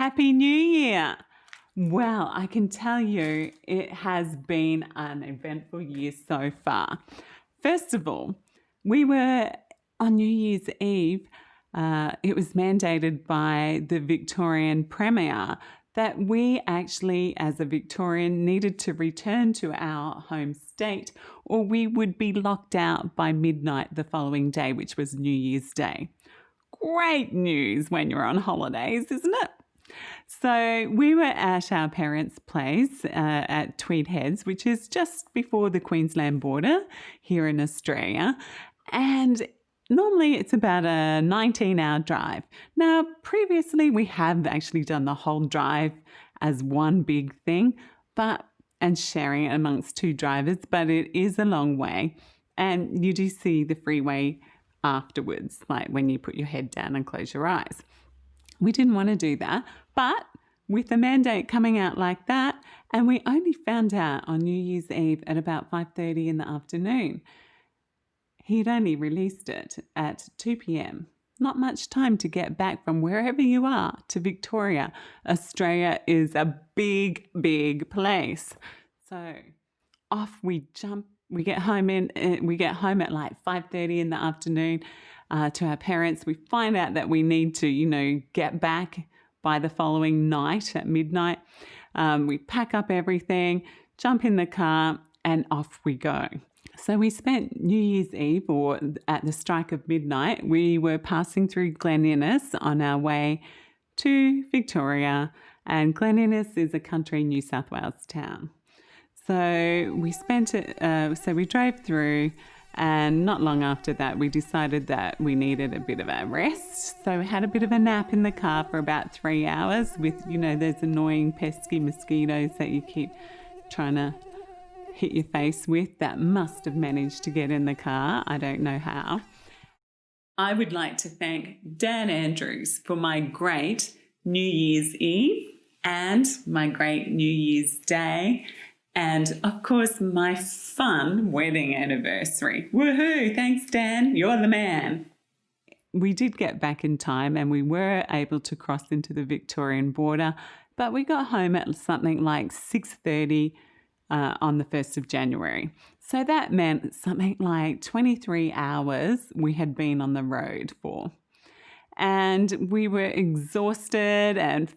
Happy New Year! Well, I can tell you it has been an eventful year so far. First of all, we were on New Year's Eve, it was mandated by the Victorian Premier that we actually, as a Victorian, needed to return to our home state or we would be locked out by midnight the following day, which was New Year's Day. Great news when you're on holidays, isn't it? So we were at our parents' place at Tweed Heads, which is just before the Queensland border here in Australia. And normally it's about a 19-hour drive. Now, previously we have actually done the whole drive as one big thing, and sharing it amongst two drivers, but it is a long way. And you do see the freeway afterwards, like when you put your head down and close your eyes. We didn't want to do that, but with the mandate coming out like that, and we only found out on New Year's Eve at about 5:30 in the afternoon. He'd only released it at 2 p.m. Not much time to get back from wherever you are to Victoria. Australia is a big, big place. So off we jump. We get home at like 5:30 in the afternoon to our parents. We find out that we need to, get back by the following night at midnight. We pack up everything, jump in the car, and off we go. So we spent New Year's Eve, or at the strike of midnight, we were passing through Glen Innes on our way to Victoria, and Glen Innes is a country New South Wales town. So we we drove through, and not long after that, we decided that we needed a bit of a rest. So we had a bit of a nap in the car for about 3 hours with, those annoying pesky mosquitoes that you keep trying to hit your face with that must have managed to get in the car. I don't know how. I would like to thank Dan Andrews for my great New Year's Eve and my great New Year's Day. And of course, my fun wedding anniversary. Woohoo! Thanks, Dan. You're the man. We did get back in time and we were able to cross into the Victorian border, but we got home at something like 6:30 on the 1st of January. So that meant something like 23 hours we had been on the road for. And we were exhausted and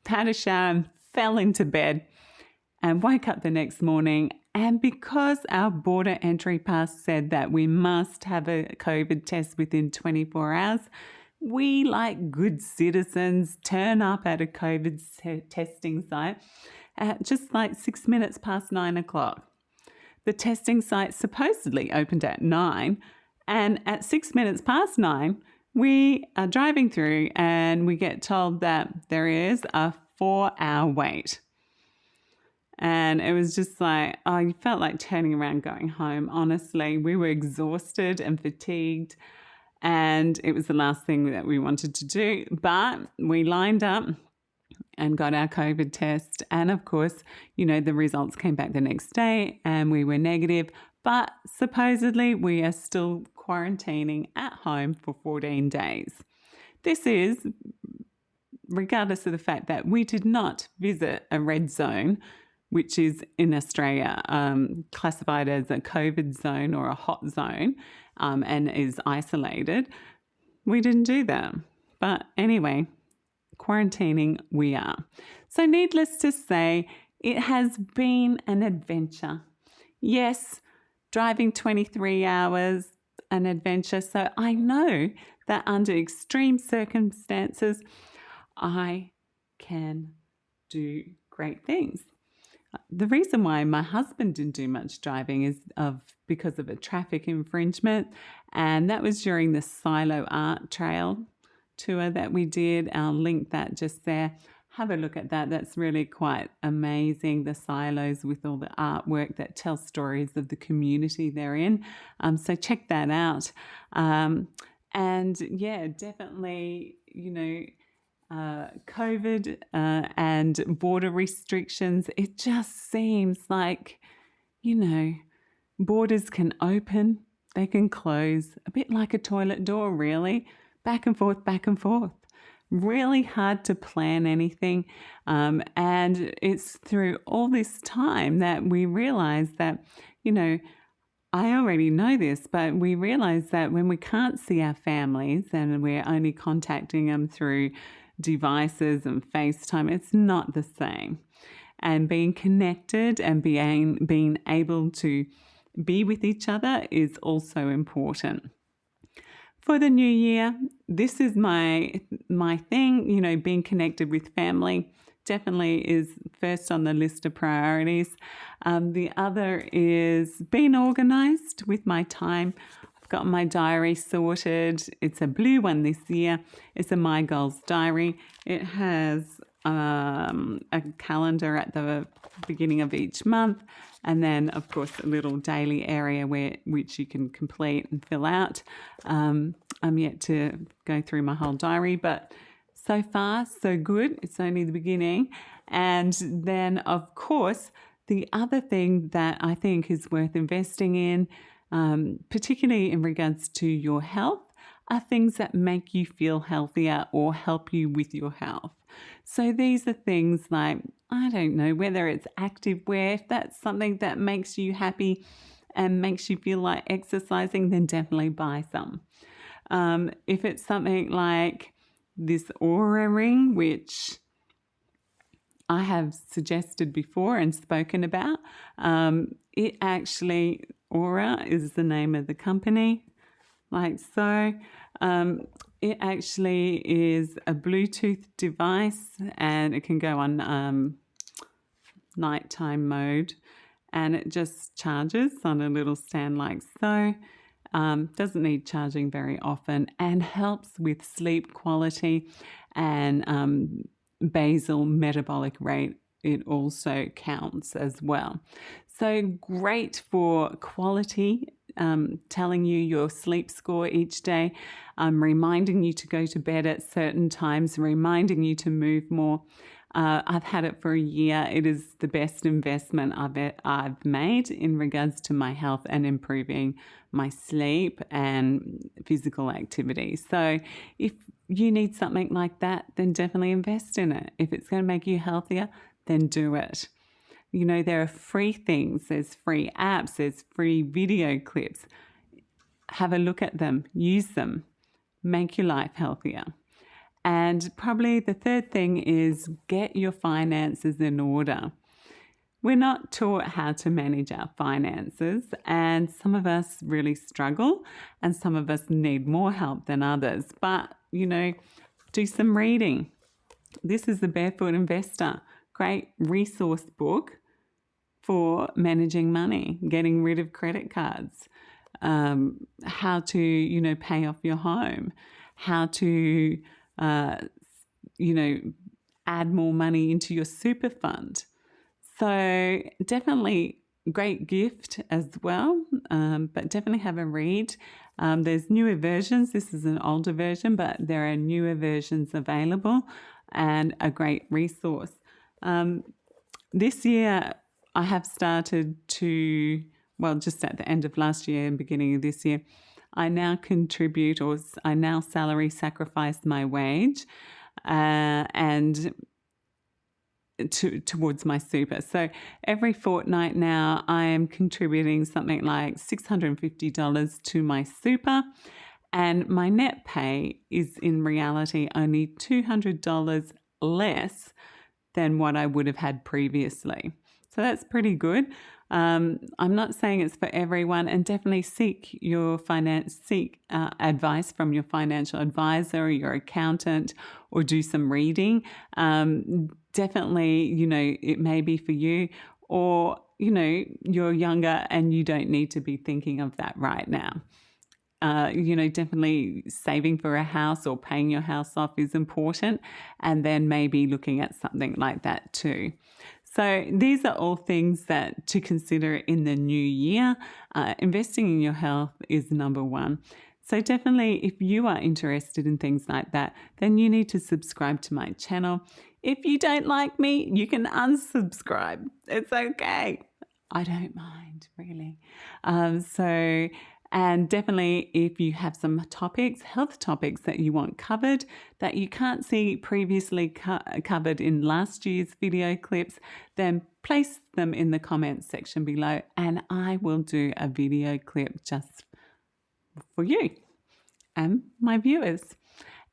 had a shower and fell into bed and woke up the next morning. And because our border entry pass said that we must have a COVID test within 24 hours, we, like good citizens, turn up at a COVID testing site at just like 6 minutes past 9 o'clock. The testing site supposedly opened at 9, and at 6 minutes past 9, we are driving through and we get told that there is a 4-hour wait. And it was just like, you felt like turning around going home. Honestly, we were exhausted and fatigued, and it was the last thing that we wanted to do. But we lined up and got our COVID test. And of course, the results came back the next day and we were negative. But supposedly we are still quarantining at home for 14 days. This is regardless of the fact that we did not visit a red zone, which is in Australia classified as a COVID zone or a hot zone and is isolated. We didn't do that. But anyway, quarantining we are. So needless to say, it has been an adventure. Yes, driving 23 hours, an adventure. So I know that under extreme circumstances, I can do great things. The reason why my husband didn't do much driving is because of a traffic infringement, and that was during the Silo Art Trail tour that we did. I'll link that just there. Have a look at that. That's really quite amazing, the silos with all the artwork that tells stories of the community they're in. So check that out. And yeah, definitely, COVID and border restrictions, it just seems like, borders can open, they can close, a bit like a toilet door, really, back and forth, really hard to plan anything. And it's through all this time that we realize that, I already know this, but we realize that when we can't see our families and we're only contacting them through devices and FaceTime, it's not the same. And being connected and being able to be with each other is also important. For the new year, this is my thing, being connected with family definitely is first on the list of priorities. The other is being organised with my time. I've got my diary sorted. It's a blue one this year. It's a My Goals diary. It has a calendar at the beginning of each month, and then of course a little daily area which you can complete and fill out. I'm yet to go through my whole diary, but so far so good. It's only the beginning. And then of course the other thing that I think is worth investing in, particularly in regards to your health, are things that make you feel healthier or help you with your health. So these are things like, I don't know, whether it's activewear, if that's something that makes you happy and makes you feel like exercising, then definitely buy some. If it's something like this Aura ring, which I have suggested before and spoken about, it actually, Aura is the name of the company, like so. It actually is a Bluetooth device, and it can go on nighttime mode, and it just charges on a little stand like so. Doesn't need charging very often, and helps with sleep quality and basal metabolic rate. It also counts as well. So great for quality, telling you your sleep score each day, reminding you to go to bed at certain times, reminding you to move more. I've had it for a year. It is the best investment I've made in regards to my health and improving my sleep and physical activity. So if you need something like that, then definitely invest in it. If it's going to make you healthier, then do it. There are free things, there's free apps, there's free video clips. Have a look at them, use them, make your life healthier. And probably the third thing is get your finances in order. We're not taught how to manage our finances, and some of us really struggle, and some of us need more help than others. But, do some reading. This is the Barefoot Investor, great resource book for managing money, getting rid of credit cards, how to, pay off your home, how to, add more money into your super fund. So definitely great gift as well, but definitely have a read. There's newer versions. This is an older version, but there are newer versions available and a great resource. This year, I have started to, just at the end of last year and beginning of this year, I now contribute, or I now salary sacrifice my wage and towards my super. So every fortnight now I am contributing something like $650 to my super, and my net pay is in reality only $200 less than what I would have had previously. So that's pretty good. I'm not saying it's for everyone, and definitely seek advice from your financial advisor or your accountant, or do some reading. Definitely, it may be for you, or, you're younger and you don't need to be thinking of that right now. Definitely saving for a house or paying your house off is important, and then maybe looking at something like that too. So these are all things that to consider in the new year. Investing in your health is number one. So definitely, if you are interested in things like that, then you need to subscribe to my channel. If you don't like me, you can unsubscribe. It's okay. I don't mind, really. And definitely, if you have some topics, health topics that you want covered that you can't see previously covered in last year's video clips, then place them in the comments section below and I will do a video clip just for you and my viewers.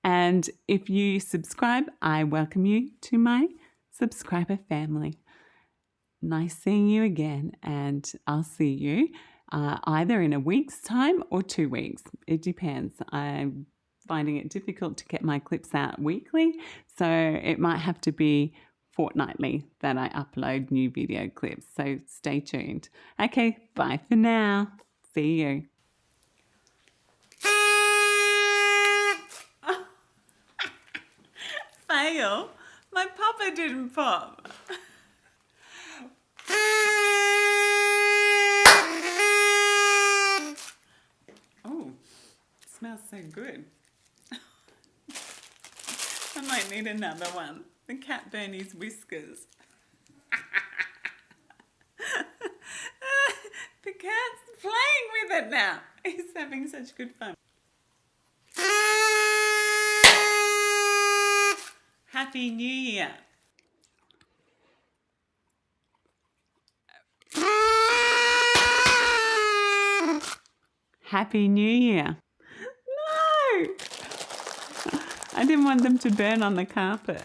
And if you subscribe, I welcome you to my subscriber family. Nice seeing you again, and I'll see you either in a week's time or 2 weeks. It depends. I'm finding it difficult to get my clips out weekly, so it might have to be fortnightly that I upload new video clips. So stay tuned. Okay, bye for now. See you. Fail. My papa didn't pop. Oh, smells so good. I might need another one. The cat burned his whiskers. The cat's playing with it now. He's having such good fun. Happy New Year. Happy New Year. No! I didn't want them to burn on the carpet.